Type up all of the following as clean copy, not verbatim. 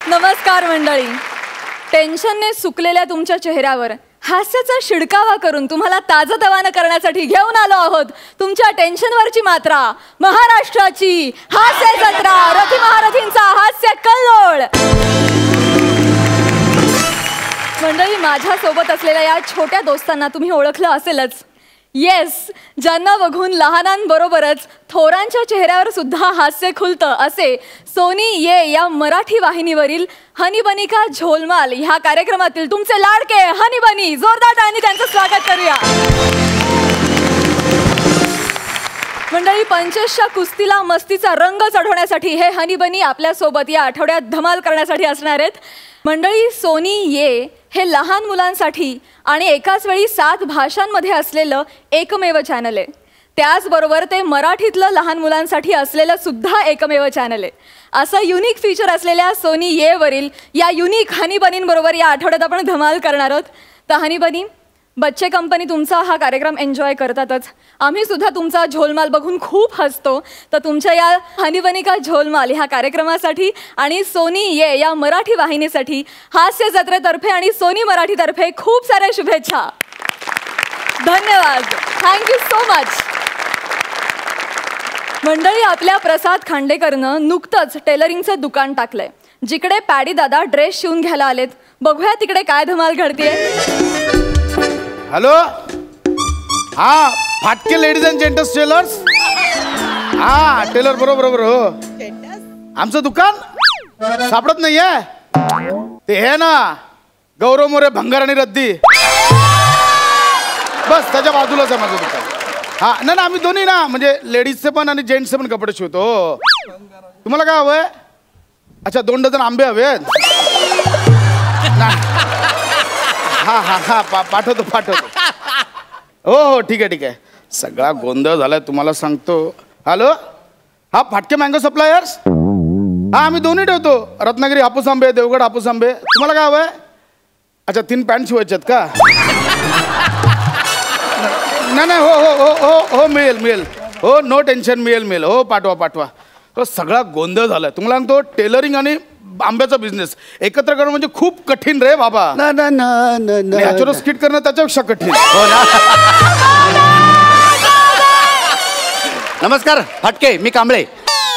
नमस्कार मंडळी. टेन्शनने सुकलेल्या तुमच्या चेहऱ्यावर हास्याचा शिडकावा करून तुम्हाला ताजतवानं करण्यासाठी घेऊन आलो आहोत तुमच्या टेन्शनवरची मात्रा, महाराष्ट्राची हास्य जत्रा, रथी महारथींचा हास्य कल्लोळ. मंडळी, माझ्या सोबत असलेल्या या छोट्या दोस्तांना तुम्ही ओळखलं असेलच. येस, ज्यांना बघून लहानांबरोबरच थोरांच्या चेहऱ्यावर सुद्धा हास्य खुलतं असे सोनी ये या मराठी वाहिनीवरील हनी बनी का झोलमाल ह्या कार्यक्रमातील तुमचे लाडके हनी बनी. जोरदार टाळ्यांनी त्यांचं स्वागत करूया. मंडळी, 25च्या कुस्तीला मस्तीचा रंग चढवण्यासाठी हे हनी बनी आपल्यासोबत या आठवड्यात धमाल करण्यासाठी असणार आहेत. मंडळी, सोनी ये हे लहान मुलांसाठी आणि एकाच वेळी 7 भाषांमध्ये असलेलं एकमेव चॅनल आहे. त्याचबरोबर ते मराठीतलं लहान मुलांसाठी असलेलं सुद्धा एकमेव चॅनल आहे. असं युनिक फीचर असलेल्या सोनी ये वरील या युनिक हनी बनींबरोबर या आठवड्यात आपण धमाल करणार आहोत. तर हनी बनी, बच्चे कंपनी तुमचा हा कार्यक्रम एन्जॉय करतातच, आम्ही सुद्धा तुमचा झोलमाल बघून खूप हसतो. तर तुमच्या या हनी बनी का झोलमाल ह्या कार्यक्रमासाठी आणि सोनी ये या मराठी वाहिनीसाठी हास्य जत्रेतर्फे आणि सोनी मराठीतर्फे खूप साऱ्या शुभेच्छा. धन्यवाद. Thank you so much. मंडळी, आपल्या प्रसाद खांडेकरनं नुकतंच टेलरिंगचं दुकान टाकलंय, जिकडे पॅडी दादा ड्रेस शिवून घ्यायला आलेत. बघूया तिकडे काय धमाल घडतेय. हॅलो, हा फाटके लेडीज अँड जेंटल्स टेलर्स. हा टेलर, बरोबर हो. आमचं दुकान सापडत नाहीये. ते हे ना, गौरव मोरे भंगार आणि रद्दी, बस त्याच्या बाजूलाच आहे माझं दुकान. हा नाही ना, आम्ही दोन्ही ना, म्हणजे लेडीजचे पण आणि जेंट्सचे पण कपडे शिवतो. तुम्हाला काय हवंय? अच्छा, 2 डझन आंबे हवेत. हा हा हा पाठवतो. हो हो, ठीक आहे. सगळा गोंधळ झालाय तुम्हाला सांगतो. हॅलो, हा फाटके मँगो सप्लायर्स. हा, आम्ही दोन्ही ठेवतो, रत्नागिरी हापूस आंबे, देवगड हापूस आंबे. तुम्हाला काय हवंय? अच्छा, 3 पॅन्ट शिवायचे आहेत का? नाही हो हो हो हो, मिळेल हो, नो टेन्शन, मिळेल हो, पाठवा. तो सगळा गोंधळ झालाय तुम्हाला सांगतो. टेलरिंग आणि आंब्याचा बिझनेस एकत्र करणं म्हणजे खूप कठीण रे बाबा. नॅचरल स्किट करणं त्याच्यापेक्षा कठीण. नमस्कार फाटके, मी कांबळे.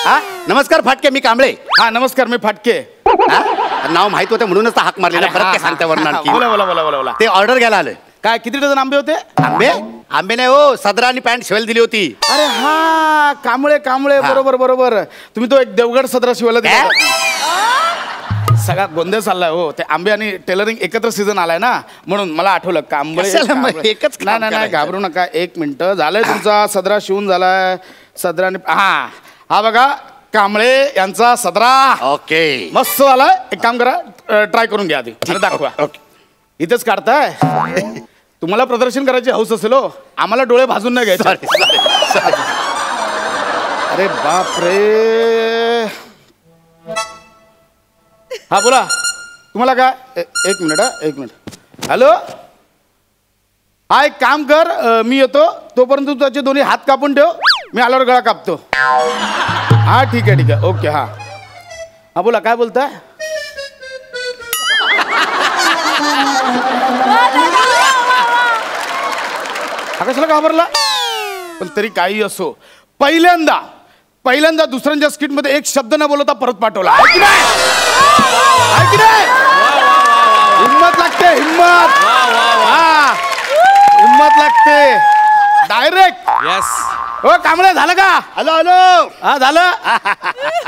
हा, नमस्कार फाटके, मी कांबळे. हा, नमस्कार, मी फाटके. नाव माहित होतं म्हणूनच हाक मारलेला. परत काय सांगता वरणार? बोला. ते ऑर्डर घ्यायला आलं. काय, किती डझन आंबे होते? आंबे नाही हो, सदरा आणि पॅन्ट शिवायला दिली होती. अरे हा, कांबळे, बरोबर. तुम्ही तो एक देवगड सदरा शिवायला दिला. सगळा गोंधळ चाललाय हो. ते आंबे आणि टेलरिंग एकत्र सीझन आलाय ना, म्हणून मला आठवलं कांबळे. एकच नाही, घाबरू नका. 1 मिनिट झालंय, तुमचा सदरा शिवून झालाय. सदराने हा बघा, कांबळे यांचा सदरा. ओके, मस्त झालाय. एक काम करा, ट्राय करून घ्या आधी, दाखवा. इथेच काढताय. तुम्हाला प्रदर्शन करायची हौस असेल हो, आम्हाला डोळे भाजून नाही घ्यायचे. अरे बाप रे. हा बोला, तुम्हाला काय? एक मिनिट. हॅलो, हा एक काम कर, मी येतो, तोपर्यंत त्याचे दोन्ही हात कापून ठेव, मी आल्यावर गळा कापतो. हा ठीक आहे. ओके. हा बोला, काय बोलताय? हा कशाला घाबरला? पण तरी काही असो, पहिल्यांदा दुसऱ्यांच्या स्किट मध्ये एक शब्द न बोलता परत पाठवला. हिम्मत लागते, हिम्मत लागते डायरेक्ट. यस हो कांबळे, झालं का? हॅलो. हा झालं.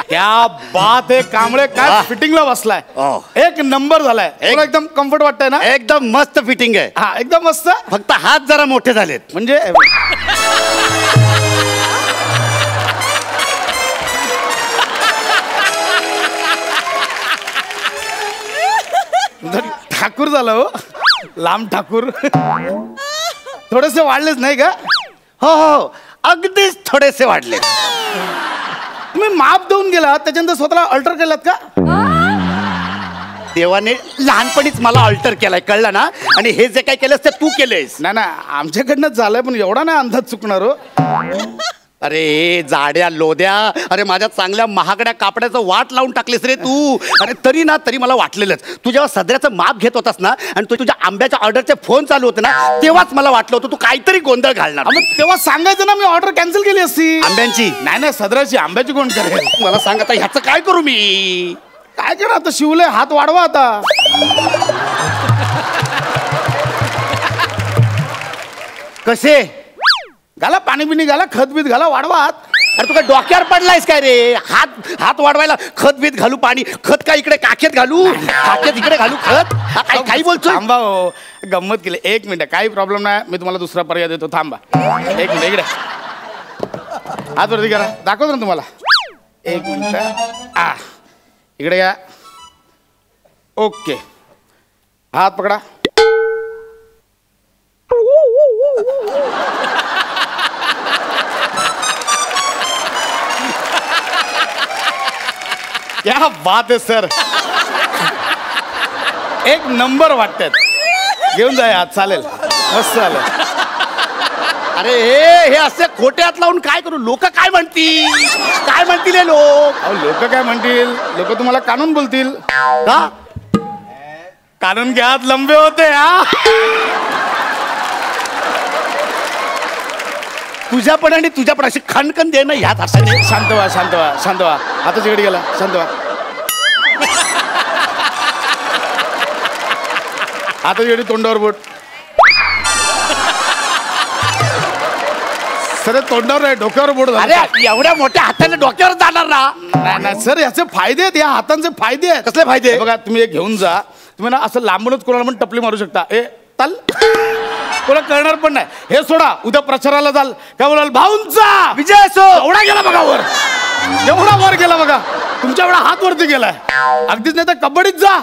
क्या बात आहे कांबळे, काय फिटिंगला बसलाय. एक नंबर झालाय. एकदम कम्फर्ट वाटतंय ना? एकदम मस्त फिटिंग आहे. हा, एकदम मस्त. फक्त हात जरा मोठे झालेत. म्हणजे ठाकूर झाला हो, लांब ठाकूर. थोडेसे वाढलेच नाही का? हो, अगदीच थोडेसे वाढले. तुम्ही माप देऊन गेला, त्याच्यानंतर स्वतःला अल्टर केलात का? देवाने लहानपणीच मला अल्टर केलाय, कळलं ना? आणि हे जे काय केलंस ते तू केलंयस. नाही, आमच्याकडनं झालंय, पण एवढा नाही अंदाज चुकणार हो. अरे जाड्या लोद्या, अरे माझ्या चांगल्या महागड्या कापड्याचं वाट लावून टाकलीस रे तू. अरे तरी मला वाटलेलंच तू जेव्हा सदऱ्याचं माप घेत होतास ना आणि तू तुझ्या आंब्याच्या ऑर्डरचे फोन चालू होते ना, तेव्हाच मला वाटलं होतं तू काहीतरी गोंधळ घालणार. मग तेव्हा सांगायचं ना, मी ऑर्डर कॅन्सल केली असती. आंब्यांची नाही सदराची, आंब्याची कोण करेल? मला सांग आता ह्याचं काय करू मी? काय करा आता, शिवलंय, हात वाढवा आता. कसे घाला पाणी बिणी घाला, खत बीत घाला, वाढवा हात. अरे तू काय डोक्यावर पडलायस काय रे? हात वाढवायला खत बीत घालू, पाणी खत काय इकडे काखेत घालू, काखेत इकडे घालू खत? काही बोलतो? थांबा हो, गंमत केली. एक मिनिट, काही प्रॉब्लेम नाही, मी तुम्हाला दुसरा पर्याय देतो. थांबा एक मिनिट, इकडे हात वरती करा, दाखवतो ना तुम्हाला. एक मिनिट, इकडे या. ओके, हात पकडा. क्या बात आहे सर, एक नंबर वाटतात. घेऊन जाय हात, चालेल, मस्त चालेल. अरे हे असे खोटे हात लावून काय करू? लोक काय म्हणतील? काय म्हणतील हे लोक? अहो लोक काय म्हणतील? लोक तुम्हाला कानून बोलतील. का? कानून के हात लंबे होते. तुझ्या पण आणि तुझ्या पण अशी खणखण दे ना ह्यात हाताने. शांत व्हा, शांत व्हा, शांत व्हा. आता जिकडे गेला, शांत व्हा. आता जिकडे तोंडावर बोट. सर तोंडावर आहे, डोक्यावर बोट झालं. अरे एवढ्या मोठ्या हाताने डोक्यावर जाणार ना? नाही सर, याचे फायदे आहेत, या हातांचे फायदे आहेत. कसले फायदे? बघा, तुम्ही एक घेऊन जा, तुम्ही ना असं लांबूनच कोणाला पण टपली मारू शकता. तल कोणा कळणार पण नाही. हे सोडा, उद्या प्रचाराला जाल, काय बोलाल? भाऊंचा विजय असो. एवढा गेला बघा वर, एवढा वर गेला बघा, तुमच्या एवढा हात वरती गेलाय. अगदीच नाही तर कबड्डीत जा,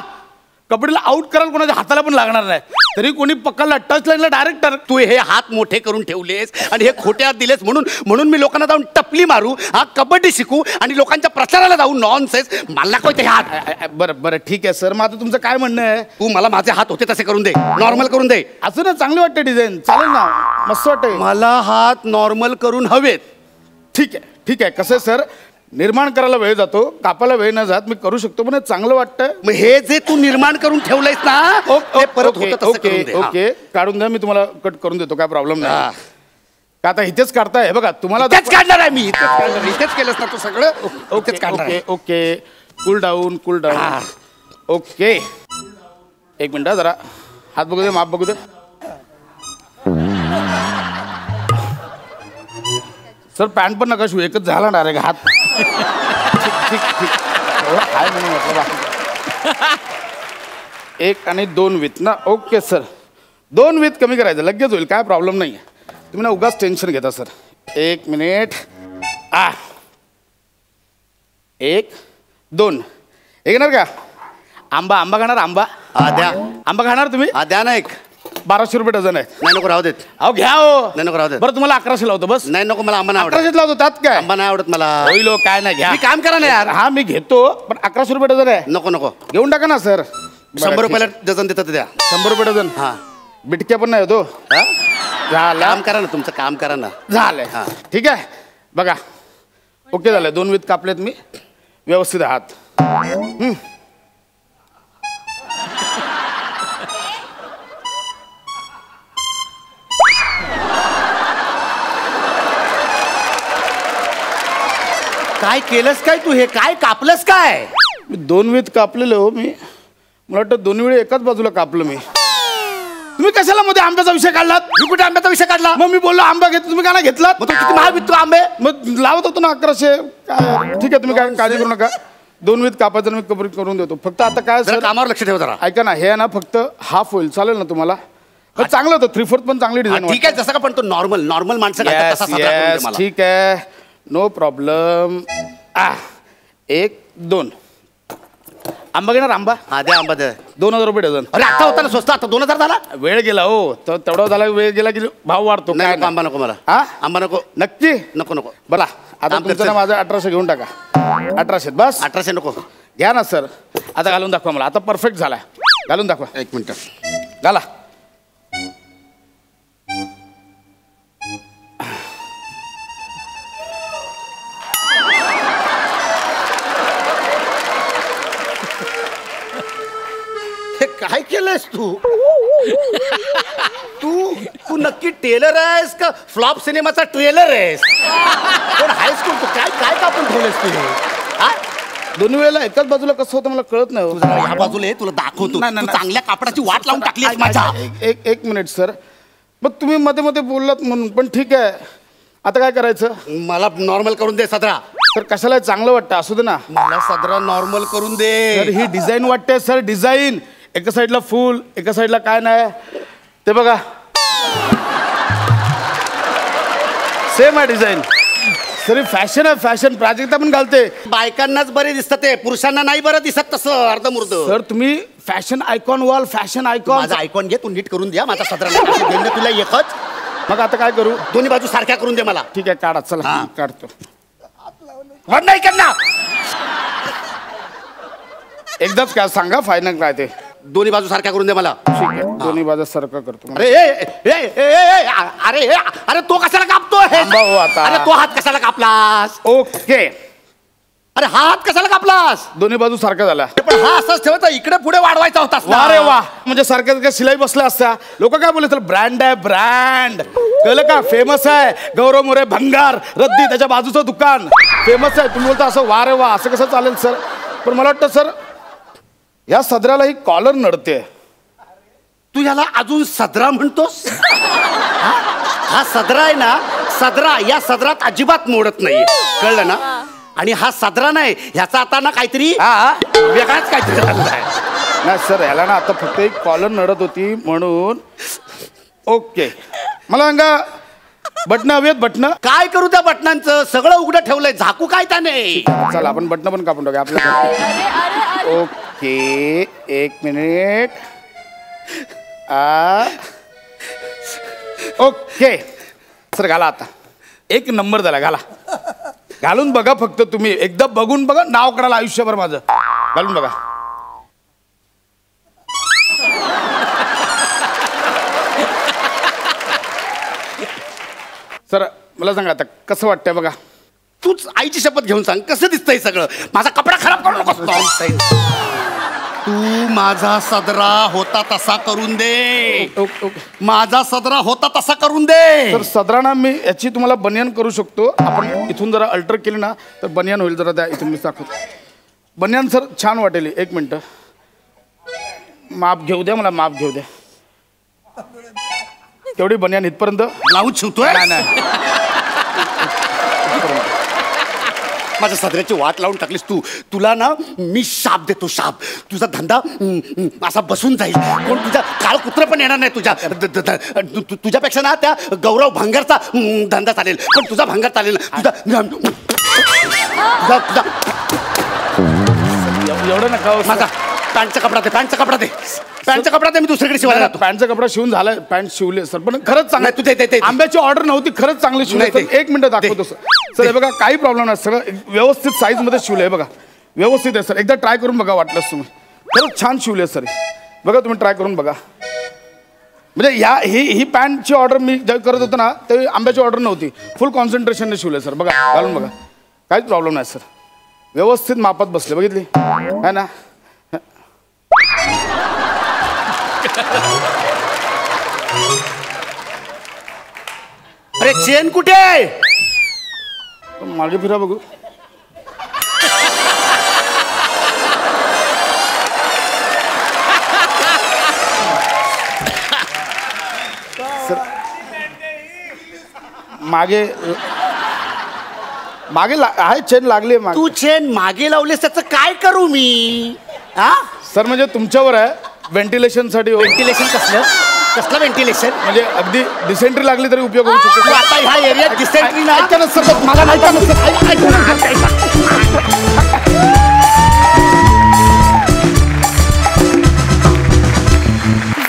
कबड्डीला आउट कराल, कोणाच्या हाताला पण लागणार नाही. तरी कोणी पकडला, टच लाईनला डायरेक्ट तू हे हात मोठे करून ठेवलेस आणि हे खोटे हात दिलेस म्हणून मी लोकांना जाऊन टपली मारू, कबड्डी शिकू आणि लोकांच्या प्रचाराला जाऊ? नॉनसेन्स. मला कोणते हात? बरं ठीक आहे सर, मग आता तुमचं काय म्हणणं आहे? तू मला माझे हात होते तसे करून दे, नॉर्मल करून दे. असं ना, चांगली वाटते डिझाईन, चालेल ना, मस्त वाटते. मला हात नॉर्मल करून हवेत. ठीक आहे. कसं आहे सर, निर्माण करायला वेळ जातो, कापायला वेळ न जात मी करू शकतो, पण चांगलं वाटतं. मग हे जे तू निर्माण करून ठेवलंयस ना, ते परत होतं तसं करून दे. ओके, काढून द्या, मी तुम्हाला कट करून देतो, काय प्रॉब्लेम नाही. का आता इथेच काढताय? बघा तुम्हाला तेच काढणार आहे मी, इथेच केलंस ना तू सगळं. Okay, cool down. ओके, एक मिनिट जरा हात बघू दे, माप बघू दे. सर पॅन्ट पण नका शिव, एकच झाला डायरेक्ट हात. ठीक काय म्हणून म्हटलं बाकी. 1 आणि 2 विथ ना. ओके सर, 2 विथ कमी करायचं, लगेच होईल, काय प्रॉब्लेम नाही आहे. तुम्ही ना उगाच टेन्शन घेता सर. 1 मिनिट. 1 2 घेणार का? आंबा खाणार? आंबा द्या. आंबा खाणार तुम्ही? द्या ना. 1200 रुपये डझन आहे. नाही नको, राहू देत. अहो घ्या हो. नाही नको, राहू देत. बरं तुम्हाला 1100 लावतो बस. नाही नको, मला आंबा नाही आवडत. 1100 लावतो, त्यात काय? आंबा नाही आवडत मला. होईल काय नाही, घ्या. मी काम करा ना यार. हा मी घेतो, पण 1100 रुपये डझन आहे. नको घेऊन टाका ना सर. 100 रुपयाला डझन देतात द्या. 100 रुपये डझन. हा, बिटक्या पण नाही होतो. झालं, काम करा ना, तुमचं काम करा ना. झालंय. ठीक आहे, बघा ओके झालंय. 2 विथ कापलेत मी, व्यवस्थित आहात. काय केलंस काय तू? हे काय कापलंस काय? मी 2 विथ कापलेलं हो. मी मला वाटतं 2 वेळी एकाच बाजूला कापलं मी. तुम्ही कशाला मध्ये आंब्याचा विषय काढलात? मी कुठे आंब्याचा विषय काढला? मग मी बोललो आंबा घेतो, तुम्ही का नाही घेतलात? मग तू किती महाग विकतो आंबे? मग लावत होतो ना 1100. ठीक आहे, तुम्ही काय काळजी करू नका. 2 विथ कापायचं मी कबरी करून देतो. फक्त आता काय जरा सर, कामावर लक्ष ठेव जरा. ऐका ना, हे ना फक्त हाफ होईल, चालेल ना तुम्हाला? चांगलं होतं, 3/4 पण चांगली डिझाईन. ठीक आहे, जसं का पण तो नॉर्मल माणसं घालतात तसा साजरा करून दे मला. ठीक आहे, नो प्रॉब्लेम. 1 2 आंबा घेणार? आंबा द्या. आंबा द्या. 2000 रुपये डझन. अरे आता होता ना स्वस्त, आता 2000 झाला. वेळ गेला हो, तर तेवढा झाला, वेळ गेला की भाव वाढतो. नाही काय नको, आंबा नको मला. आंबा नको. नक्की नको. बरं, आता तुमचं ना माझं 1800 घेऊन टाका. 1800 बस. 1800 नको. घ्या ना सर. आता घालून दाखवा मला. आता परफेक्ट झालाय, घालून दाखवा. 1 मिनिट घाला. हे काय केलंयस तू तू तू नक्की टेलर आहेस का फ्लॉप सिनेमाचा ट्रेलर आहेस पण हायस्कूल तू काय काय कापून ठेवलंयस तू हा? दोन्ही वेळेला एकाच बाजूला कसं होतं मला कळत नाही हो. तू जरा ह्या बाजूला ये, तुला दाखवतो नाही, नाही, तू चांगल्या कापडाची वाट लावून टाकली माझ्या. एक मिनिट सर, मग तुम्ही मध्ये मध्ये बोललात म्हणून, पण ठीक आहे, आता काय करायचं? मला नॉर्मल करून दे सदरा. सर कशाला चांगलं वाटतं, असू दे ना. मला सदरा नॉर्मल करून सर दे. ही डिझाईन वाटते सर, डिझाईन. एका साईडला फुल, एका साईडला काय नाही, ते बघा सेम आहे डिझाईन. सर फॅशन आहे, फॅशन. प्राजक्ता पण घालते. बायकांनाच बरे दिसतात ते, पुरुषांना नाही बरं दिसत तसं अर्धमुर्द. सर तुम्ही फॅशन आयकॉन व्हाल, फॅशन आयकॉन. माझा आयकॉन घे, तू नीट करून द्या माझा सदरा. देणं तुला एकच. मग आता काय करू? दोन्ही बाजू सारख्या करून दे मला. ठीक आहे, काढा, चला हा. काढतो. बंद नाही करणार. एकदाच काय सांगा फायनल काय ते. दोन्ही बाजू सारख्या करून दे मला. ठीक आहे, दोन्ही बाजू सारखं करतो. अरे ए, ए, ए, ए, अरे ए, अरे तो कशाला कापतोय? थांबा हो आता. अरे तो हात कशाला कापलास? ओके, अरे हा हात कशाला कापलास? दोन्ही बाजू सारखा झाला. पण हा असाच ठेवायचा, इकडे पुढे वाढवायचा होतास ना. वा रे वा, म्हणजे सारख्या शिलाई बसल्या असत्या. लोक काय बोलले, तर ब्रँड आहे, ब्रँड. कळलं का? फेमस आहे. गौरव मोरे भंगार रद्दी, त्याच्या बाजूचं दुकान फेमस आहे. तुम्ही बोलता असं वा रे वा, असं कसं चालेल सर? पण मला वाटतं सर या सदराला ही कॉलर नडते. तू याला अजून सदरा म्हणतोस? हा सदरा आहे ना, सदरा या सदरात अजिबात मोडत नाही, कळलं ना? आणि हा सदरा नाही, ह्याचा आता ना काहीतरी वेगळाच काहीतरी झालाय. नाही सर, ह्याला ना आता फक्त एक कॉलर नडत होती म्हणून. ओके, मला सांगा, बटणं हवी आहेत? बटणं काय करू त्या बटनांचं? सगळं उघडं ठेवलंय, झाकू काय त्याने? चला आपण बटणं पण कापून टाकूया आपल्या. ओके, एक मिनिट. ओके सर, घाला आता. एक नंबर झाला, घाला. घालून बघा फक्त तुम्ही, एकदा बघून बघा, नाव करायला आयुष्यभर माझं. घालून बघा. सर मला सांगा आता कसं वाटतंय बघा. तूच आईची शपथ घेऊन सांग, कसं दिसतंय सगळं? माझा कपडा खराब करू नकोस. तू माझा सदरा होता तसा करून दे. माझा सदरा होता तसा करून दे. सर सदराना मी याची तुम्हाला बनियान करू शकतो. आपण इथून जरा अल्टर केली ना तर बनियान होईल. जरा द्या इथून, मी दाखवतो. बनियान सर छान वाटेल. एक मिनटं, माप घेऊ द्या मला, माप घेऊ द्या. तेवढी बनियान इथपर्यंत. ब्लाऊज शिवतोय? नाही नाही, माझ्या सदऱ्याची वाट लावून टाकलीस तू. तुला ना मी शाप देतो, शाप. तुझा धंदा असा बसून जाईल. कोण तुझा काळ कुत्र पण येणार नाही तुझ्या. तुझ्यापेक्षा ना त्या गौरव भांगरचा धंदा चालेल, पण तुझा भांगर चालेल ना. तुझा तुझा एवढं नका हो, माझा पॅन्टचा कपडा दे, पॅन्टचा कपडा दे, पॅन्टचा कपडा दे. मी दुसरीकडे शिवायला जातो. पॅन्टचा कपडा शिवून झालाय, पॅन्ट शिवले सर, पण खरंच चांगलं. तू ते आंब्याची ऑर्डर नव्हती, खरंच चांगली शिवले. नाही, एक मिनिट दाखवतो सर. सर हे बघा, काही प्रॉब्लेम नाही, सगळं व्यवस्थित साईज मध्ये शिवलंय बघा, व्यवस्थित आहे सर. एकदा ट्राय करून बघा वाटलंच तुम्ही. खरंच छान शिवले सर. बघा तुम्ही ट्राय करून बघा. म्हणजे ही पॅन्टची ऑर्डर मी जेव्हा करत होतो ना, तेव्हा आंब्याची ऑर्डर नव्हती. फुल कॉन्सन्ट्रेशनने शिवले सर. बघा, घालून बघा, काहीच प्रॉब्लेम नाही सर. व्यवस्थित मापात बसले, बघितली है ना? अरे चेन कुठे आहे? मागे फिरा बघू. सर मागे मागे आहे चेन लागली मागे. तू चेन मागे लावलीस, त्याचं काय करू मी? हा सर म्हणजे तुमच्यावर आहे, व्हेंटिलेशनसाठी. व्हेंटिलेशन कसलं? कसलं व्हेंटिलेशन? म्हणजे अगदी डिसेंट्री लागली तरी उपयोग होऊ तू शकतो. आता ह्या एरियात डिसेंट्री नाही. ऐका ना सर, मला नाही का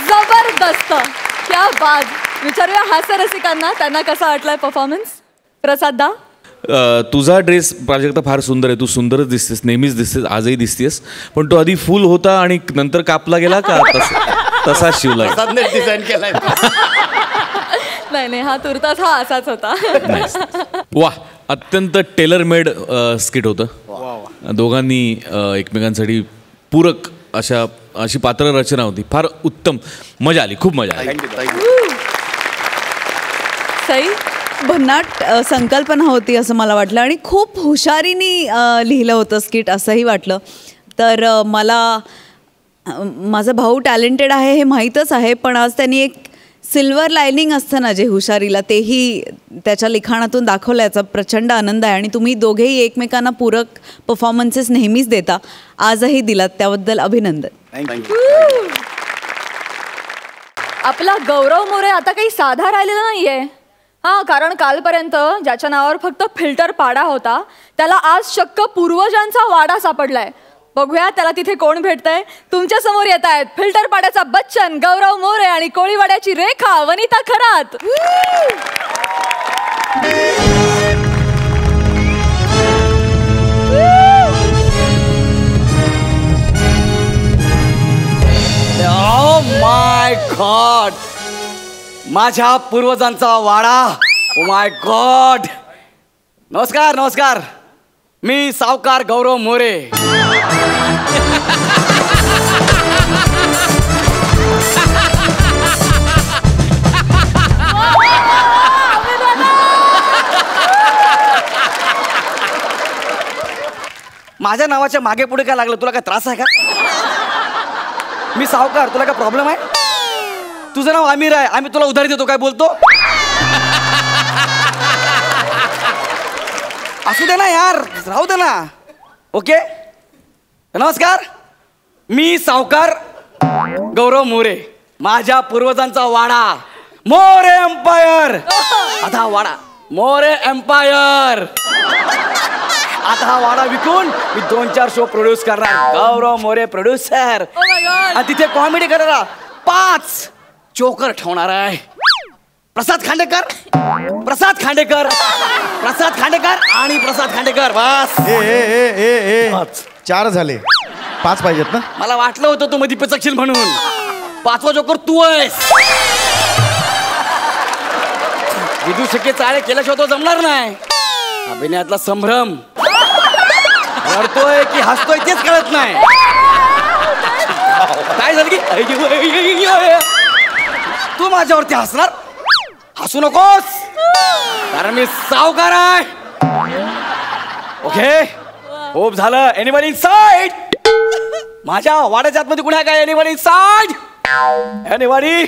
जबरदस्त, क्या बात. विचारूया हास्य रसिकांना, त्यांना कसा वाटलाय परफॉर्मन्स. प्रसाद दा, तुझा ड्रेस प्राजक्ता फार सुंदर आहे. तू सुंदरच दिसतेस, नेहमीच दिसतेस, आजही दिसतेस. पण तो आधी फुल होता आणि नंतर कापला गेला का तसा शिवलाय? डिझाईन केलाय. नाही, हा तुर्तास हा असाच होता. वा, अत्यंत टेलर मेड स्किट होतं. दोघांनी एकमेकांसाठी पूरक अशी पात्र रचना होती. फार उत्तम, मजा आली, खूप मजा आली. सई, भन्नाट संकल्पना होती असं मला वाटलं आणि खूप हुशारीने लिहिलं होतं स्किट असंही वाटलं. तर मला माझा भाऊ टॅलेंटेड आहे हे माहीतच आहे, पण आज त्यांनी एक सिल्वर लायनिंग असतं ना जे हुशारीला, तेही त्याच्या लिखाणातून दाखवलं. याचा प्रचंड आनंद आहे. आणि तुम्ही दोघेही एकमेकांना पूरक परफॉर्मन्सेस नेहमीच देता, आजही दिलात, त्याबद्दल अभिनंदन. आपला गौरव मोरे आता काही साधा राहिलेला नाहीये. हां, कारण कालपर्यंत ज्याच्या नावावर फक्त फिल्टर पाडा होता त्याला आज चक्क पूर्वजांचा वाडा सापडलाय. बघूया त्याला तिथे कोण भेटतंय. तुमच्या समोर येत आहेत फिल्टर पाड्याचा बच्चन गौरव मोरे आणि कोळीवाड्याची रेखा वनिता खरात. माय गॉड, माझ्या पूर्वजांचा वाडा. Oh my God. नमस्कार नमस्कार, मी सावकार गौरव मोरे. माझ्या नावाच्या मागे पुढे काय लागलं? तुला काय त्रास आहे का? मी सावकार, तुला काय प्रॉब्लेम आहे? तुझं नाव आमिर आहे, आम्ही तुला उधारी देतो, काय बोलतो? असू दे ना यार, राहू दे ना. ओके, नमस्कार, मी सावकार गौरव मोरे. माझ्या पूर्वजांचा वाडा मोरे एम्पायर. आता वाडा मोरे एम्पायर. आता हा वाडा विकून मी 2-4 शो प्रोड्यूस करणार. गौरव मोरे प्रोड्युसर. आणि तिथे कॉमेडी करायला 5 जोकर ठेवणार आहे. प्रसाद खांडेकर, प्रसाद खांडेकर, प्रसाद खांडेकर आणि प्रसाद खांडेकर. बस. ए 4 झाले, 5 पाहिजेत ना? मला वाटलं होतं तू मध्ये पिचकशील म्हणून. 5वा जोकर तू आहेस. विदू शक्य चाळे केल्याशिवाय तो जमणार नाही. अभिनयातला संभ्रम, रडतोय की हसतोय तेच कळत नाही. काय झालं की तू माझ्यावरती हसणार? हसू नकोस, कारण मी सावकार आहे. ओके, खूप झालं. Anybody inside? माझ्या वाड्याच्या आतमध्ये कुणी आहे काय? Anybody inside? एनिबडी?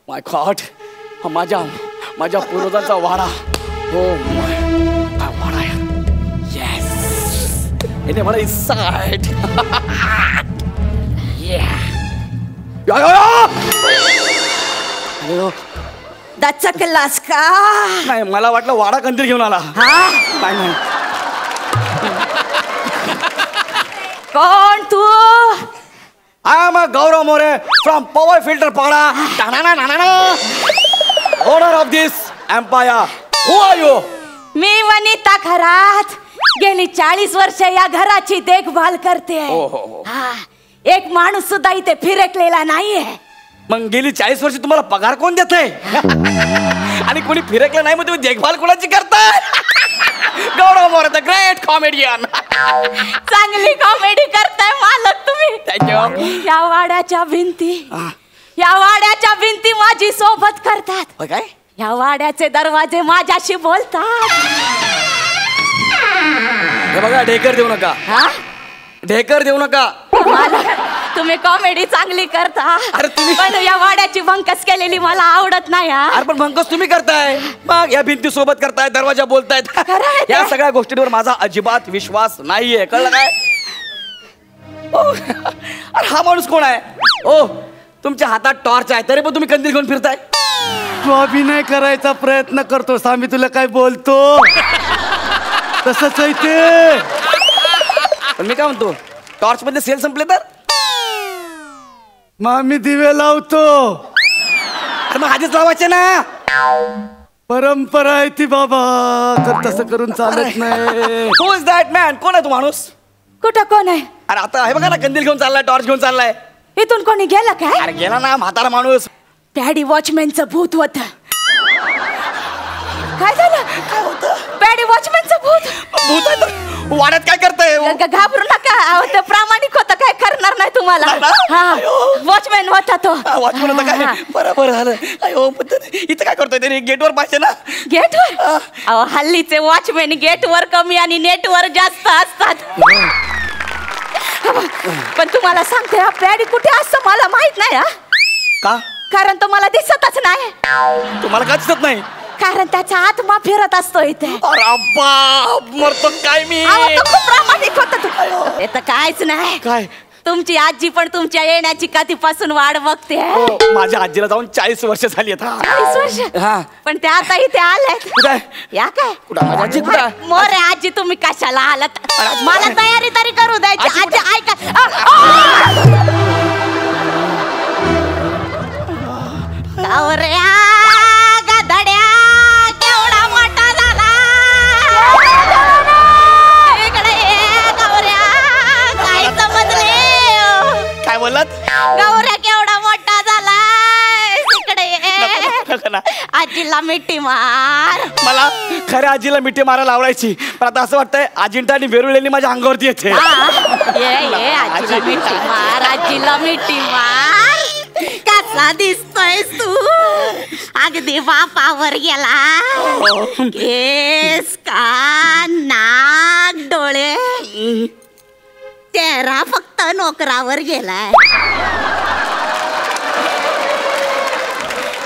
माय गॉड, माझ्या पूर्वजांचा वाडा. हो, काय वाडा आहे. Yes, anybody inside? दचकलास का? नाही, मला वाटलं वाडा कंदील घेऊन आला. नाही. कोण तू? I am Gaurav More from power filter Pada. Owner of this empire. Who are you? मी वनिता खरात. गेली 40 वर्ष या घराची देखभाल करते. एक माणूस सुद्धा इथे फिरकलेला नाहीये. मग गेली 40 वर्ष तुम्हाला पगार कोण देत आहे? आणि कोणी फिरकलं नाही, मग तुम्ही देखभाल कोणाची करताय? गौरव मोरे द ग्रेट कॉमेडियन. चांगली कॉमेडी करताय मालक तुम्ही. थँक्यू. या वाड्याच्या भिंती माझी सोबत करतात. काय? या वाड्याचे दरवाजे माझ्याशी बोलतात. हे बघा, ढेकर देऊ नका. ढेकर देऊ नका. तुम्ही कॉमेडी चांगली करता. अरे तुम्ही, पण या वाड्याची भंकस केलेली मला आवडत नाही. अरे पण भंकस तुम्ही करताय, मग या भिंती सोबत करताय, दरवाजा बोलतायत. या सगळ्या गोष्टींवर माझा अजिबात विश्वास नाहीये, कळलं काय? अरे हा माणूस कोण आहे? ओ, तुमच्या हातात टॉर्च आहे तरी पण तुम्ही कंदील घेऊन फिरताय. तू अभिनय करायचा प्रयत्न करतोस, आम्ही तुला काय बोलतो तसंच आहे ते. पण मी काय म्हणतो, टॉर्च मधले सेल संपले तर मग आम्ही दिवे लावतो. अरे मग आधीच लावायचे ना. परंपरा आहे ती बाबा, तर तसं करून चालत नाही. हु इज दॅट मॅन? कोण आहे तू माणूस? कुठं कोण आहे? अरे आता हे बघा ना, कंदील घेऊन चाललाय, टॉर्च घेऊन चाललाय. इथून कोणी गेलं काय? अरे गेला ना, म्हातारा माणूस. पॅडी वॉचमॅनचं भूत होत. काय झालं? काय होतं? पॅडी वॉचमॅनचं भूत. भूत आहे तर वाड्यात काय करताय घाबरू नका, अहो ते प्रामाणिक होतं, काय करणार नाही तुम्हाला. हा वॉचमॅन होता तो. वॉचमन होता काय? बरोबर झालं. अयो इथं काय करतोय तरी गेटवर पाहिजे ना. गेटवर? अहो हल्लीचे वॉचमॅन गेटवर कमी आणि नेटवर जास्त असतात. पण तुम्हाला सांगते हा पॅडी कुठे असतं मला माहित नाही. हा का? कारण तो मला दिसतच नाही. तुम्हाला का दिसत नाही? कारण त्याचा आत्मा फिरत असतो इथे. अरे बाप, मरतो काय मी. अहो, तो खूप प्रामाणिक होता तू. हे तर काहीच नाही. काय? तुमची आजी पण तुमच्या येण्याची कधीपासून वाट बघते. माझ्या आजीला जाऊन 40 वर्ष झाली आता. 40 वर्ष? हा. पण त्या आता इथे आल्यात. कुठे? या काय? कुठं? माझी आजी कुठं? मोरे आजी तुम्ही कशाला आलात? मला तयारी तरी करू द्यायची. आजी ऐका. गौऱ्या गधड्या केवढा मोठा झाला. इकडे ये गौऱ्या. काय समजले? काय बोललात? गौऱ्या केवढा मोठा झालाय. इकडे ये. नको ना. आजीला मिठी मार. मला खऱ्या आजीला मिठी मारायला आवडायची, पण आता असं वाटतंय आजींटा आणि वेरुळेंनी माझ्या अंगावरती येते. ये आजीला मिठी मार. आजीला मिठी मार. कसा दिसतोयस तू? अगदी बापावर गेला. केस, कान, नाक, डोळे, चेहरा फक्त नोकरावर गेलाय.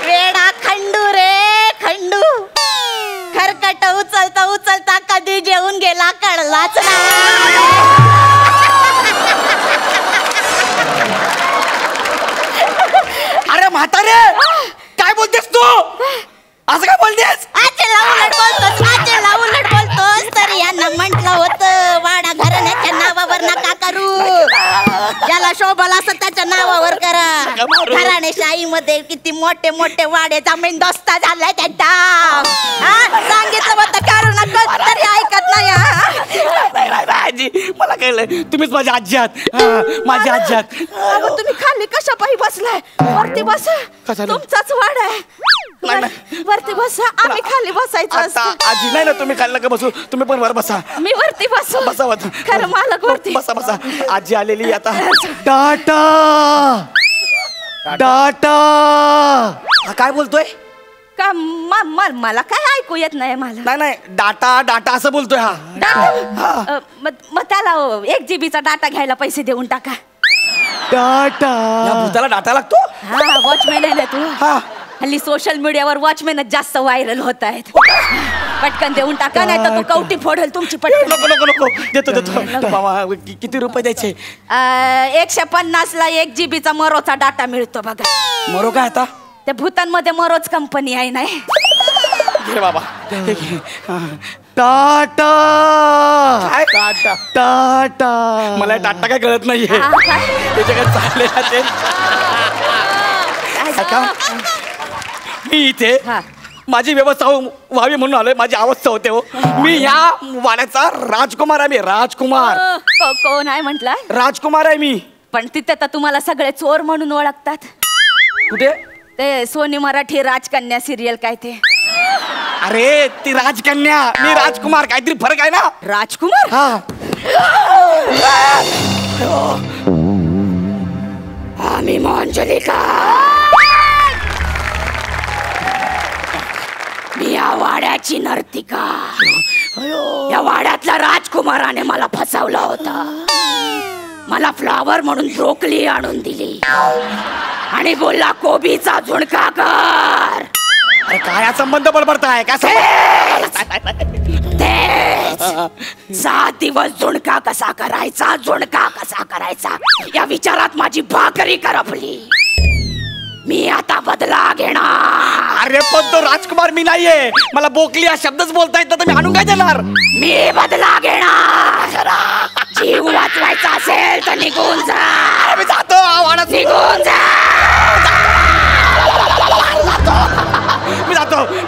वेडा खंडू रे खंडू. खरकट उचलता उचलता कधी जेवून गेला कळलाच नाही. अरे म्हातारे, काय बोलतेस तू? असं काय बोलतेस? आजीला उलट बोलतोस तर यांना म्हटलं होतं वाडा घराण्याच्या नावावर नका करू. ज्याला शोभल असं त्याच्या नावावर करा. घराणेशाहीमध्ये किती मोठे मोठे वाडे जमीन दोस्ता झालाय त्यांचा. सांगितलं होतं करू नका तरी ऐकत नाही. आजी मला कळलं तुम्हीच माझी आजी आहात. माझी आजी आहात. तुम्ही खाली कशा पायी बसलाय? वरती बसा. तुमचाच वाडा आहे. वरती बसा. आम्ही खाली बसायचं असतं. आजी नाही ना, तुम्ही खाली नका बसू, तुम्ही पण वर बसा. मी वरती बसू. बसा खरं मालक वरती. बसा बसा. आजी आलेली आता. Data data. हा काय बोलतोय? का मला काय ऐकू येत नाही. मला नाही डाटा डाटा असं बोलतोय हा. डाटा मग त्याला 1 GB चा डाटा घ्यायला पैसे देऊन टाका. डाटा. या भूताला डाटा लागतो? हा वॉचमॅन आहे ना तू. हा. हल्ली सोशल मीडियावर वॉचमॅनच जास्त व्हायरल होत आहेत. पटकन देऊन टाका नाही तर तू कवटी फोडेल तुमची. पटकन. नको देतो बाबा. किती रुपये द्यायचे? 150 ला 1 GB चा मरोचा डाटा मिळतो बघा. मरो काय आता? त्या भूतांमध्ये मरोच कंपनी आहे नाही. घे बाबा. टाटा. काय टाटा? टाटा. मला टाटा काय कळत नाहीये. त्याच्याकडे चाललेला ते. मी इथे माझी व्यवस्था व्हावी म्हणून आलोय. माझी अवस्था होते हो. मी ह्या वाड्याचा राजकुमार आहे. मी राजकुमार. कोण आहे म्हटलं? राजकुमार आहे मी. पण तिथे तर तुम्हाला सगळे चोर म्हणून ओळखतात. कुठे? ते सोनी मराठी राजकन्या सिरियल काय ते. अरे ती राजकन्या, मी राजकुमार. काहीतरी फरक आहे ना. राजकुमार? हा. आम्ही मंजलिका. मी या वाड्याची नर्तिका. या वाड्यातल्या राजकुमाराने मला फसवलं होतं. मला फ्लावर म्हणून ब्रोकली आणून दिली आणि बोलला कोबीचा झुणका कर. अरे काय संबंध बडबडताय? काय 7 दिवस झुणका कसा करायचा या विचारात माझी भाकरी करपली. मी आता बदला घेणार. अरे पण तो राजकुमार मी नाहीये. मला बोकली हा शब्दच बोलता येत तर मी आणून काय देणार? मी बदला घेणार. जीव वाचवायचा असेल तर निघून जा. मी जातो. वाड्यात निघून जा.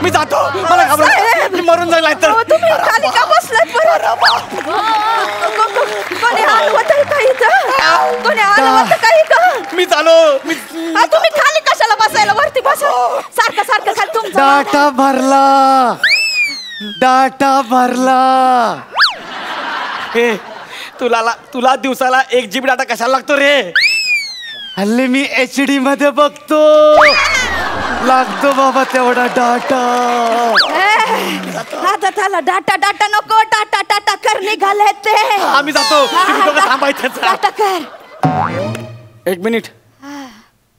मी जातो. मला घाबरत. मी मरून जाईल तर. तुम्ही खाली का बसलात बरं? कोणी आलं होतं का इथं? कोणी आलं होतं का इथं? मी चालो. तुम्ही खाली कशाला बसायला? वरती बसा. सारखं खाली तुमचा डाटा भरला. हे तुला दिवसाला 1 GB डाटा कशाला लागतो रे? हल्ली मी HD मध्ये बघतो. लागतो बाबा तेवढा डाटा. आता त्याला डाटा डाटा नको, टाटा टाटा कर निघाले ते. आम्ही जातो. तुम्ही दोघं थांबायचं. टाटा कर. 1 मिनिट.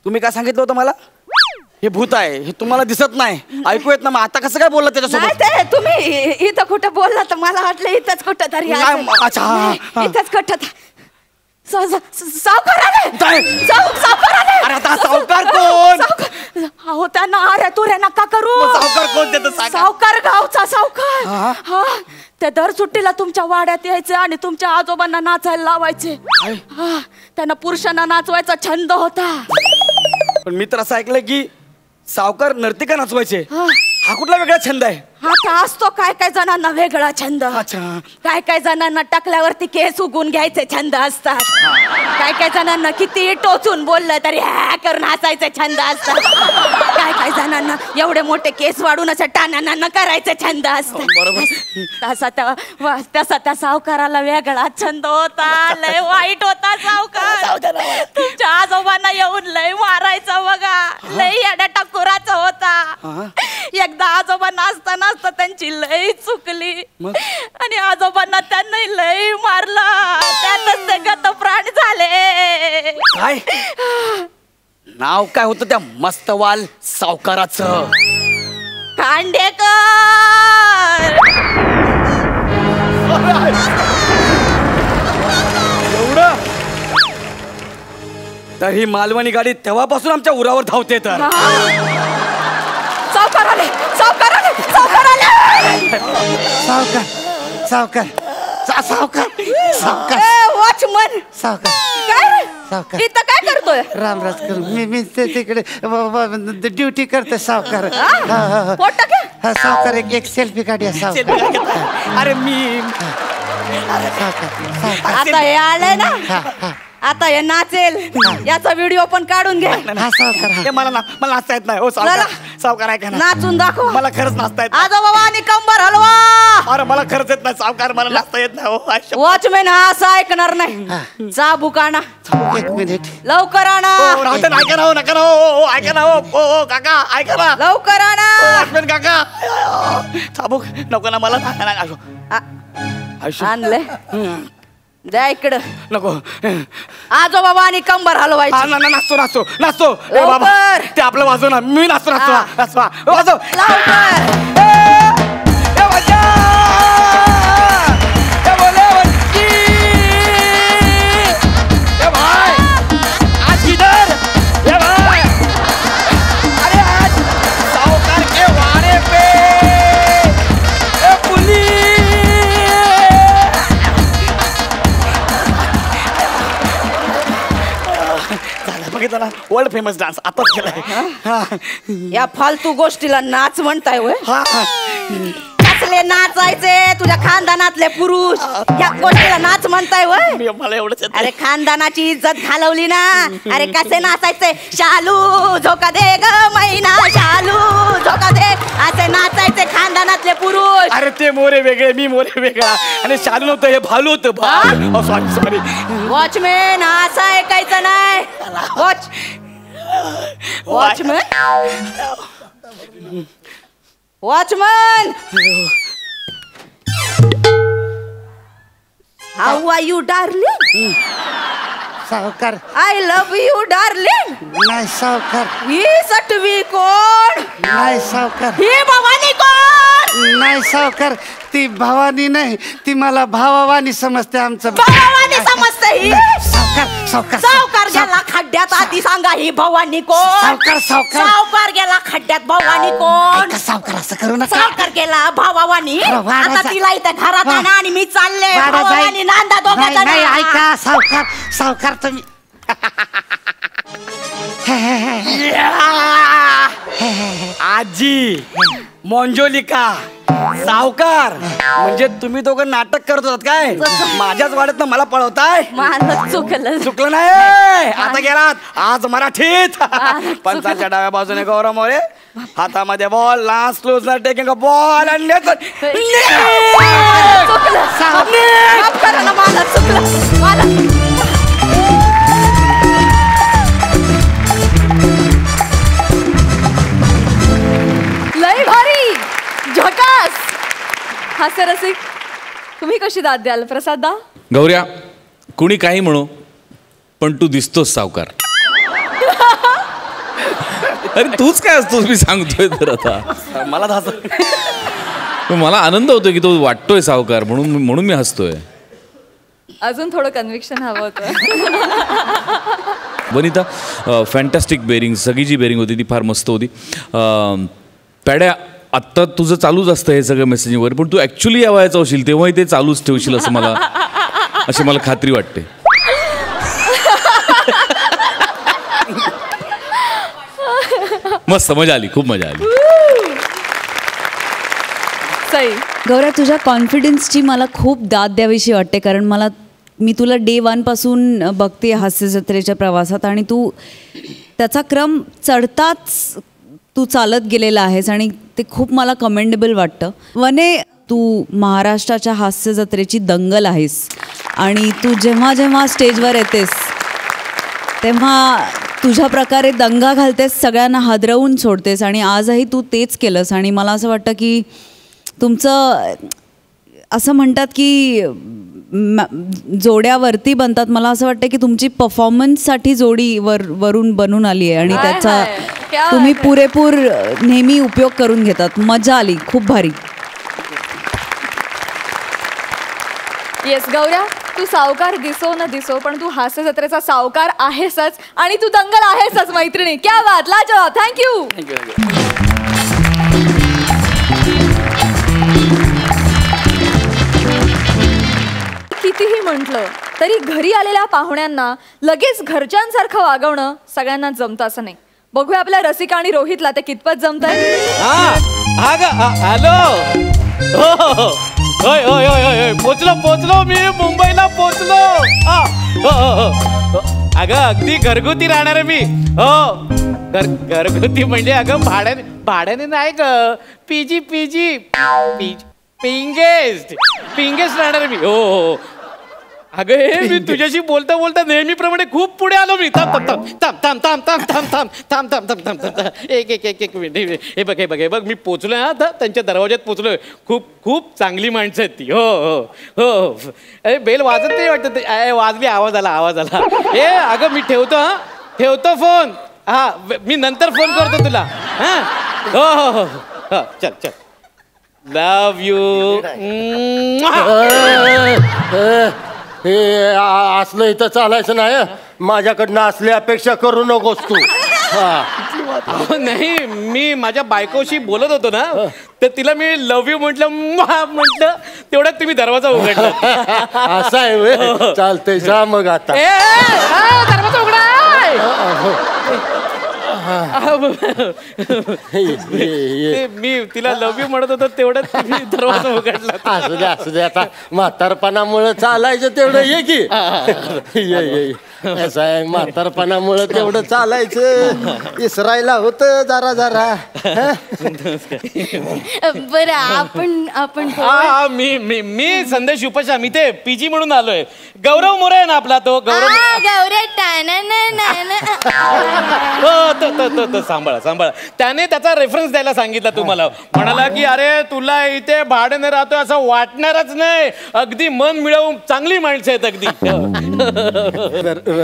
तुम्ही काय सांगितलं होतं मला? हे भूत आहे, हे तुम्हाला दिसत नाही, ऐकू येत ना. मग आता कसं काय बोलला नाही त्याच्यासोबत? ते तुम्ही इथं कुठं बोलला तर मला वाटलं इथंच कुठं तरी नाही, अच्छा, हा, हा. इथंच कुठं सावकार आले. काय? सावकार आले. अरे आता सावकार कोण? अहो त्यांना अरे तुरे नका करू. मग सावकार कोण देतं सांगा? सावकार गावचा सावकार. हा? हा ते दर सुट्टीला तुमच्या वाड्यात यायचे आणि तुमच्या आजोबांना नाचायला लावायचे. हा त्यांना पुरुषांना नाचवायचा छंद होता. पण मी तर असं ऐकलंय की सावकार नर्तिका नाचवायचे. हा. हा कुठला वेगळा छंद आहे? आता असतो काय काय जणांना वेगळा छंद. अच्छा. काय काय जणांना टाकल्यावरती केस उगून घ्यायचे छंद असतात. काय काय जणांना किती टोचून बोललं तरी ह्या करून हसायचे छंद असतात. काय काय जणांना एवढे मोठे केस वाढून असं टाणाना करायचे छंद असतात. बरोबर. तसा त्या सावकाराला वेगळा छंद होता. लय वाईट होता सावकार. तुमच्या आजोबांना येऊन लय मारायचा बघा. लय येड्या टकुराचा होता. एकदा आजोबांना असताना त्यांची लय चुकली आणि आजोबांना त्यांनी लय मारला. त्यातच ते गतप्राण झाले. काय नाव काय होतं त्या मस्तवाल सावकाराचं? खांडेकर. एवढं? तर ही मालवणी गाडी तेव्हापासून आमच्या उरावर धावते. तर सावकार आले. सावकार आले. सावकार आले. सावकार सावकार सावकार सावकार वॉचमन. सावकार काय सावकार. इथं काय करतोय? रामराज कर. मी तिकडे ड्युटी करते सावकार. पोट का? हा सावकार एक सेल्फी काढूया सावकार. अरे मी सावकार आता हे आलंय ना, आता हे नाचेल याचा व्हिडिओ पण काढून घे. हा सावकार. हे मला नाचता येत नाही. हो सावकार. सावकार आहे का ना? नाचून दाखव. मला खरंच नाचता येत आजोबा आणि कंबर हलवा. अरे मला खरंच येत नाही सावकार. मला नाचता येत नाही. हो वॉचमॅन हा असं ऐकणार नाही. जा बुकाना 1 मिनिट. लवकर आणा. राहू दे. ऐका ना हो. नका ना हो. ऐका ना हो. हो काका ऐका ना. लवकर आणा. वॉचमॅन काका चाबूक नको ना मला. आणले द्या इकडं. नको. आजोबा आणि कंबर हलवायची. नाचतो नाचतो नाचतो. ए बाबा लवकर. ते आपलं वाजव ना. मी नाचतो नाचवा वाजव. लवकर. वर्ल्ड फेमस डान्स आताच केलाय. या फालतू गोष्टीला नाच म्हणताय होय? हा कसले नाचायचे तुझ्या खानदानातले पुरुष या गोष्टीला नाच म्हणताय होय? मला एवढंच येतं. अरे खानदानाची इज्जत घालवली ना. अरे कसे नाचायचे? शालू झोका दे ग मैना, शालू झोका दे, असे नाचायचे खानदानातले पुरुष. अरे ते मोरे वेगळे, मी मोरे वेगळा. आणि शालू नव्हतं, हे भालू होतं. Sorry sorry. वॉचमॅन असं ऐकायचं नाही. Watchman watchman. How are you darling? सावकार. I love you darling. नाही सावकार. ही सटवी कोण? नाही सावकार. ही भवानी कोण? नाही सावकार. ती भवानी नाही, ती मला भावावानी समजते. आमचं भवानी समजते ही? सावकार सावकार सावकार गेला खड्ड्यात, आधी सांगा ही भवानी कोण? सावकार सावकार सावकार गेला खड्ड्यात, भवानी कोण? ऐका सावकार, असं करू नका. सावकार गेला भावावानी. वाडा आता तिला इथं घरात आणा आणि मी चालले भावावानी नांदा नाही दोघं. नाही, ऐका सावकार सावकार तुम्ही आजी मोंजोलिका सावकार म्हणजे तुम्ही दोघं नाटक करत होतात काय? माझ्याच वाड्यात मला पळवताय. माझं चुकलं. चुकलं नाही. आता गेलात आज मराठीत. पंचांच्या डाव्या बाजूने गौरव मोरे, हातामध्ये ball last close taking a ball आणि माफ करा ना, मला चुकलं मला. लय भारी, झकास. हास्य रसिक, तुम्ही कशी दाद द्याल प्रसाद दा? गौऱ्या, कुणी काही म्हणो पण तू दिसतोस सावकार. अरे तूच काय असतोस मी सांगतोय तर आता. मला धास मला आनंद होतोय की तो वाटतोय सावकार म्हणून मी हसतोय. अजून थोडं कन्व्हिक्शन हवं होतं. वनिता, फॅन्टॅस्टिक बेरिंग, सगळी जी बेरिंग होती ती फार मस्त होती. पॅड्या, आत्ता तुझं चालूच असतं हे सगळं मेसेजिंग वगैरे, पण तू ॲक्च्युली या वयाचा होशील तेव्हाही ते चालूच ठेवशील अशी मला खात्री वाटते. मस्त, मजा आली, खूप मजा आली. सई, गौऱ्या, तुझ्या कॉन्फिडन्सची मला खूप दाद द्यावीशी वाटते, कारण मी तुला डे 1 पासून बघते हास्य जत्रेच्या प्रवासात, आणि तू त्याचा क्रम चढताच तू चालत गेलेला आहेस आणि ते खूप मला कमेंडेबल वाटतं. वने, तू महाराष्ट्राच्या हास्य जत्रेची दंगल आहेस आणि तू जेव्हा जेव्हा स्टेजवर येतेस तेव्हा तुझ्या प्रकारे दंगा घालतेस, सगळ्यांना हादरवून सोडतेस, आणि आजही तू तेच केलंस. आणि मला असं वाटतं की तुमचं असं म्हणतात की जोड्यावरती बनतात, मला असं वाटतं की तुमची परफॉर्मन्ससाठी जोडी वरून बनून आली आहे आणि त्याचा तुम्ही पुरेपूर नेहमी उपयोग करून घेतात. मजा आली, खूप भारी. येस गौऱ्या, तू सावकार दिसो न दिसो पण तू हास्य जत्रेचा सावकार आहेसच आणि तू दंगल आहेसच मैत्रिणी. क्या बात, लाजवाब. थँक्यू. कितीही म्हटलं तरी घरी आलेल्या पाहुण्यांना लगेच घरच्यांसारखं वागवणं सगळ्यांना जमतं असं नाही. बघूया आपल्या रसिका आणि रोहितला ते कितपत जमतंय. हॅलो, होय होय होय होय, पोचलो मी मुंबईला पोचलो. अगं अगदी घरगुती राहणार आहे मी. हो, घरगुती म्हणजे अगं भाड्याने नाही ग, पीजी पिंगेस्ट राहणार मी. हो हो, अगं हे मी तुझ्याशी बोलता बोलता नेहमीप्रमाणे खूप पुढे आलो मी. थांब एक मिनिट. हे बघ मी पोचलोय. आता त्यांच्या दरवाज्यात पोचलोय. खूप चांगली माणसं आहेत ती. हो. अरे बेल वाजत नाही वाटत. वाजली, आवाज आला. ए अगं मी ठेवतो फोन. हा, मी नंतर फोन करतो तुला. हा, हो. चल. लव यू. हे असलं इथं चालायचं नाही. माझ्याकडनं असली अपेक्षा करू नकोस तू. नाही, मी माझ्या बायकोशी बोलत होतो ना, तर तिला मी लव यू म्हटलं तेवढ्यात तुम्ही दरवाजा उघडला. असं आहे, चालतंय, जा मग आता. दरवाजा उघडा. मी तिला लव यू म्हणत होतो तेवढ्यात तुम्ही दरवाजा उघडला. असू दे आता, म्हातारपणामुळे चालायचं तेवढं ये की. असं आहे, म्हातारपणामुळे तेवढं चालायचं, इसरायला होतं जरा. बरं, आपण मी संदेश उपशा, मी ते पीजी म्हणून आलोय. गौरव मोरे आहे ना आपला, तो गौरव. तो सांभाळा. त्याने त्याचा रेफरन्स द्यायला सांगितला तुम्हाला. म्हणाला की अरे तुला इथे भाड्याने राहतोय असं वाटणारच नाही, अगदी मन मिळवून चांगली माणसं आहेत अगदी.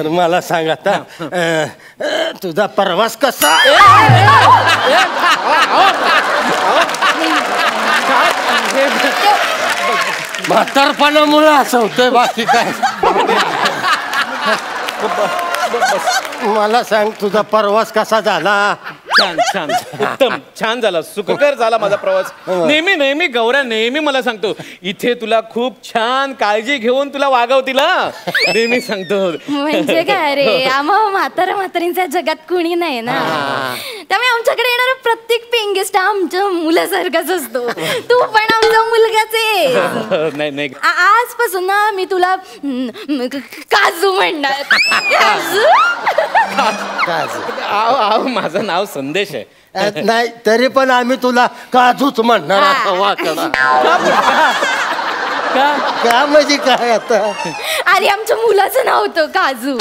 मला सांग आता, तुझा प्रवास कसा? म्हातारपणामुळे असं होतंय, बाकी काय. मला सांग, तुझा प्रवास कसा झाला? छान उत्तम, छान झाला, सुखकर झाला माझा प्रवास. नेहमी गौऱ्या नेहमी मला सांगतो, इथे तुला खूप छान काळजी घेऊन तुला वागवतील. नेहमी सांगतो. म्हणजे काय रे, आम्हा म्हाताऱ्यांच्या जगात कुणी नाही ना. त्यामुळे आमच्याकडे येणारा प्रत्येक पेंगेस्ट आमच्या मुलासारखाच असतो. तू पण आमचा मुलगाच आहे. नाही नाही आजपासून ना मी तुला काजू म्हणणार. काजू. माझं नाव संदेश आहे. नाही तरी पण आम्ही तुला काजूच म्हणणार आता वाकडा. का म्हणजे काय आता? अरे आमच्या मुलाचं नाव होतं काजू.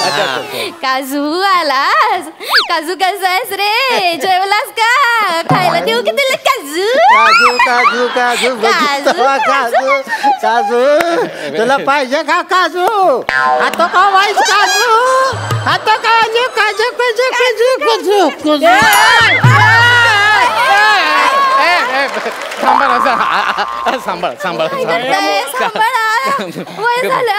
काजू आलास? काजू कसा आहेस रे? जेवलास का? खायला देऊ की तुला काजू? काजू काजू काजू काजू काजू तुला पाहिजे का काजू? आता का वाईस काजू? आता काजू काजू काजू काजू काजू काजू. सांभाळ सांभाळ वय झालं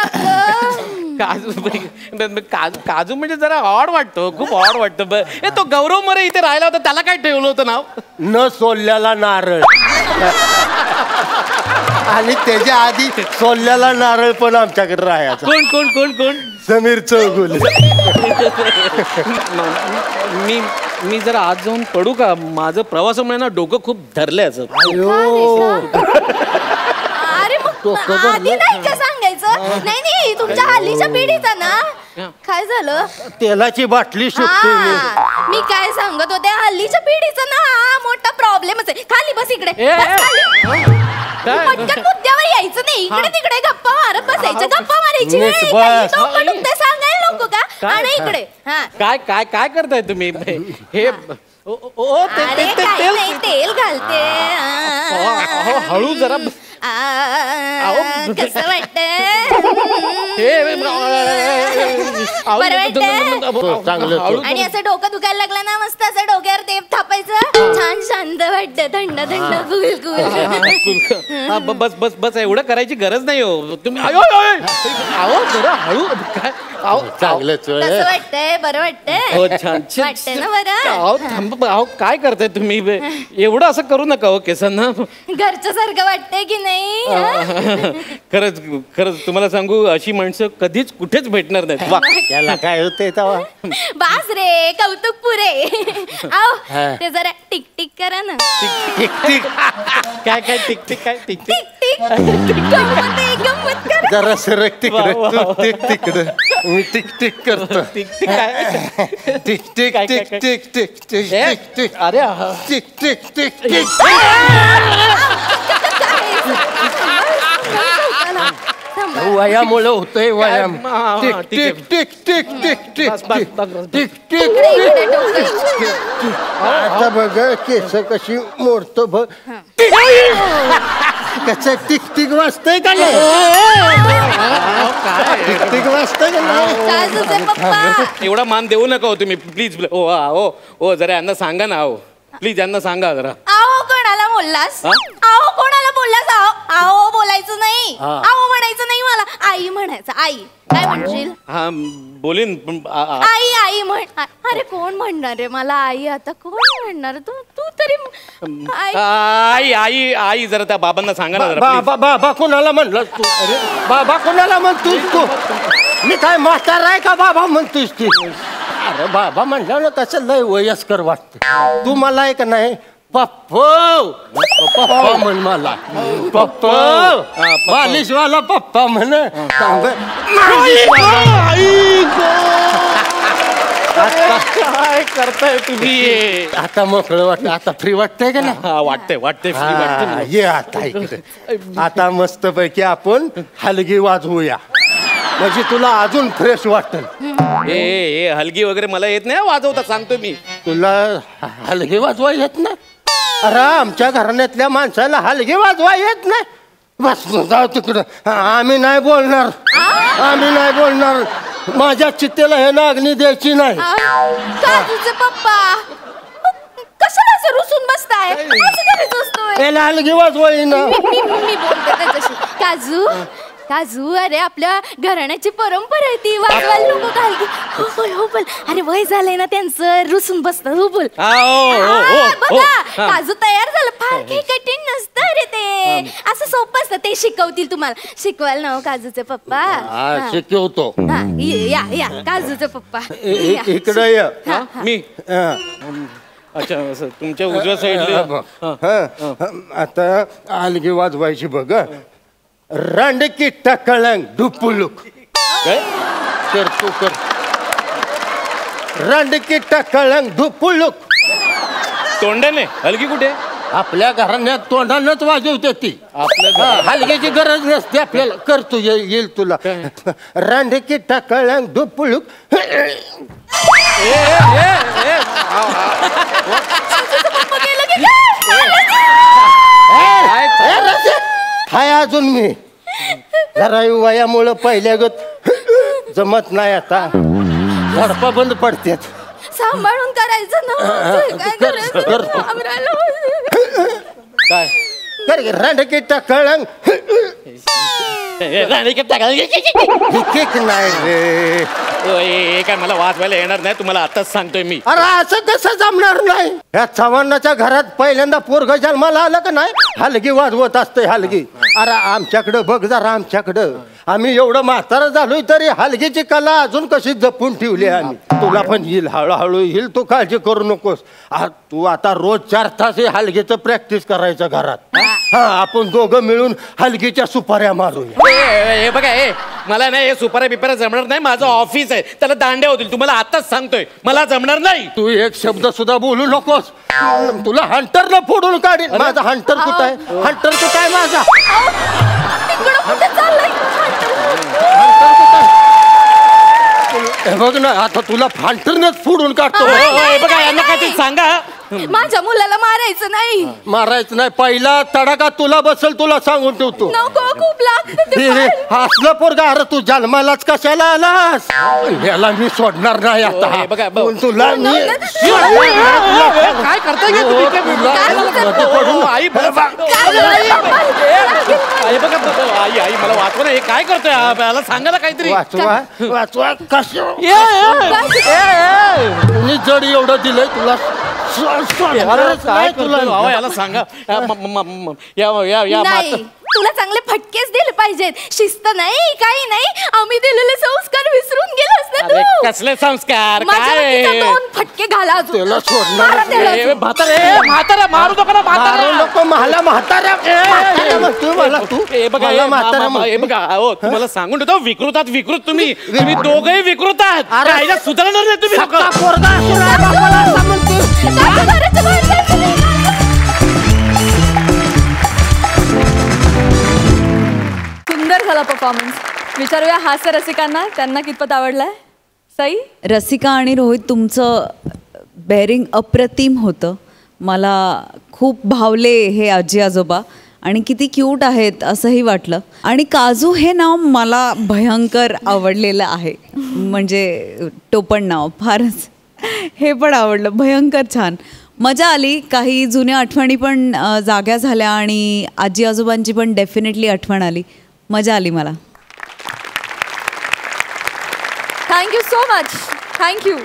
काजू काजू म्हणजे जरा ऑड वाटतो, खूप ऑड वाटतं. तो गौरव मोरे इथे राहिला होता, त्याला काय ठेवलं होतं नाव? न सोललेला नारळ. आणि त्याच्या आधी सोललेला नारळ पण आमच्याकडे राहायचा. कोण कोण कोण कोण? समीर चौगुले. मी जरा आज जाऊन पडू का? माझं प्रवासामुळे ना डोकं खूप धरलंय असं. अरे मग आधी नाही का सांगायचं? नाही नाही तुमच्या हल्लीच्या पिढीचा ना काय झालं? तेलाची बाटली शोधते मी काय सांगत होते, हल्लीच्या पिढीचा ना हा मोठा प्रॉब्लेमच आहे. खाली बस इकडे. पटकन मुद्द्यावर यायचं नाही, इकडे तिकडे गप्पा मारत बसायचं. गप्पा मारायची सांगायला नको का? आणि इकडे काय काय काय करताय तुम्ही? हे तेल घालते. हळू जरा. कसं वाटतंय? आणि असं डोकं दुखायला लागलं ना, मस्त असं डोक्यावर तेप थापायचं. छान शांत वाटत. थंड थंड कुल. बस बस बस एवढं करायची गरज नाही हो तुम्ही. जरा हळू काय? चांगलंच कसं वाटतंय? बरं वाटतंय? छान वाटतंय ना बरं? काय करताय तुम्ही? एवढं असं करू नका हो केसांना. घरच्या सारखं वाटतंय की नाही? खरंच खरंच तुम्हाला सांगू, अशी माणसं कधीच कुठेच भेटणार नाहीत. वा त्याला काय होतंय तेव्हा? बास रे, कौतुक पुरे. आओ ते जरा टिक टिक करा ना. काय काय टिक टिक काय टिक टिक? गंमत करा. जरा सरक तिकडे. तू टिक तिकडे, मी टिक टिक करतो. टिक टिक काय? Tick tick tick tick tick tick tick. अरे टिक टिक टिक टिक. वयामुळे होतोय व्यायाम. Tick tick tick tick tick tick tick tick. आता बघ केस कशी मोडतो बघ. कस टिक टिक वाजतंय का नाही? टिक टिक वाजतंय का नाही? एवढा मान देऊ नका हो तुम्ही प्लीज. हो जरा यांना सांगा ना. हो प्लीज यांना सांगा जरा. आओ कोणाला बोललास? आओ कोणाला बोललास? आओ बोलायचं नाही. आओ म्हणायचं नाही, मला आई म्हणायचं. आई काय म्हणशील? हा बोलीन. आई आई म्हण. अरे कोण म्हणणार रे मला आई? आता कोण म्हणणार? तू तरी आई आई आई जरा त्या बाबांना सांगा ना जरा. बाबा कोणाला म्हणलं तू? अरे बाबा कोणाला म्हणतोस तू? मी काय म्हातारा आहे का बाबा म्हणतोस तू? अरे बाबा म्हणलं ना कसं लय वयस्कर वाटतं. तू मला आहे का नाही पप्पो पप्पा म्हण. मला पप्पा मालिशवाला पप्पा म्हण. काय करताय तुम्ही? आता मोकळं वाटतं, आता फ्री वाटतंय का नाही? वाटतंय वाटतंय फ्री वाटतंय. ये आता इकडे. आता मस्त पैकी आपण हलगी वाजवूया, म्हणजे तुला अजून फ्रेश वाटेल. ए हलगी वगैरे मला येत नाही वाजवता, सांगतो मी. तुला हलगी वाजवा येत नाही? अरे आमच्या घराण्यातल्या माणसाला हलगी वाजवा येत नाही? बस जाऊ तिकडं. आम्ही नाही बोलणार, आम्ही नाही बोलणार. माझ्या चित्तेला हे नागणी द्यायची नाही. काजूचे पप्पा कशाला असं रुसून बसताय? याला हलगी वाजवा येईना. मी बोलते त्याच्याशी. काजू काजू अरे आपल्या घराण्याची परंपरा आहे ती. वाजवायला नको कालगी. हो बोल हो बोल. अरे वय झालंय ना त्यांचं, रुसून बसतं. हो बोल. बघा काजू तयार झालं. फार काही कठीण नसतं रे ते, असं सोपं असतं. ते शिकवतील तुम्हाला. शिकवाल ना काजूचे पप्पा? शिकवतो. या या काजूचे पप्पा इकडे ये. मी अच्छा असं तुमच्या उजव्या साईडला आता आलगी वाजवायची बघ. रांडकी टाकळंग ढुपुलुक. काय कर तू कर. रांडकी टाकळंग ढुपुलुक. तोंडाने हलकी कुठे आपल्या घराण्यात तोंडानच वाजवते ती. आपल्या हलग्याची गरज नसते आपल्याला. करतो येईल तुला. रांडकी टाकळंग ढुपुलुक. हाय अजून मी जरा वयामुळं पहिल्यागत जमत नाही आता. झडपा बंद पडतात. सांभाळून करायचं ना. काय करायचं काय कर रांडकी टाकळंग. नाही रे. काय मला वाजवायला येणार नाही तुम्हाला आताच सांगतोय मी. अरे असं कसं जमणार नाही. या चव्हाणाच्या घरात पहिल्यांदा पोरग जन्माला आलं का नाही हलगी वाजवत असते हलगी. अरे आमच्याकडं बघ जरा आमच्याकडं. आम्ही एवढं म्हातारं झालोय तरी हलगीची कला अजून कशी जपून ठेवली आम्ही. तुला पण येईल हळूहळू येईल. तू काळजी करू नकोस. तू आता रोज 4 तास हलगीचं प्रॅक्टिस करायचं घरात. हा आपण दोघं मिळून हलगीच्या सुपाऱ्या मारूया. हे बघा मला नाही हे सुपाऱ्या बिपाऱ्या जमणार नाही. माझं ऑफिस आहे त्याला दांड्या होतील. तुम्हाला आताच सांगतोय मला जमणार नाही. तू एक शब्द सुद्धा बोलू नकोस. तुला हंटरला फोडून काढीन. माझा हंटर कुठं आहे. हंटर कुठं आहे माझा. बघ ना आता तुला फांटरनच फोडून काढतो. बघा यांना काहीतरी सांगा. माझ्या मुलाला मारायचं नाही. मारायचं नाही. पहिला तडाखा तुला बसल तुला सांगून ठेवतो. नको खूप लागते. हसलं पोरगा. अरे तू जन्मालाच कशाला आलास. याला मी सोडणार नाही आता. बघा तुला मी काय करताय आई बघा आई मला वाचवा ना. हे काय करतोय मला सांगा ना काहीतरी. वाचवा वाचवा कसं जड एवढं दिलंय तुला. काय तुला याला सांगा. नाही तुला चांगले फटकेच दिले पाहिजेत. शिस्त नाही काही नाही. आम्ही दिलेले संस्कार विसरून गेलोस ना तू. कसले संस्कार माझ्या काय वतीचे 2 फटके घाला अजून. त्याला सोडणार. मारा त्याला. म्हातारा मारू नका ना. मारू नको मला. म्हाताऱ्या तू मला तू हे बघा हे बघा हो तुम्हाला सांगून ठेवतो विकृतात विकृत तुम्ही दोघंही विकृत आहात. सुधारणार नाही तुम्ही सुंदर झाला परफॉर्मन्स. विचारूया हास्य रसिकांना त्यांना कितपत आवडलाय. सई. रसिका आणि रोहित तुमचं बेअरिंग अप्रतिम होतं. मला खूप भावले हे आजी आजोबा आणि किती क्यूट आहेत असंही वाटलं. आणि काजू हे नाव मला भयंकर आवडलेलं आहे. म्हणजे टोपण नाव फारच. हे पण आवडलं. भयंकर छान मजा आली. काही जुन्या आठवणी पण जाग्या झाल्या आणि आजी आजोबांची पण डेफिनेटली आठवण आली. मजा आली मला. Thank you so much. थँक्यू.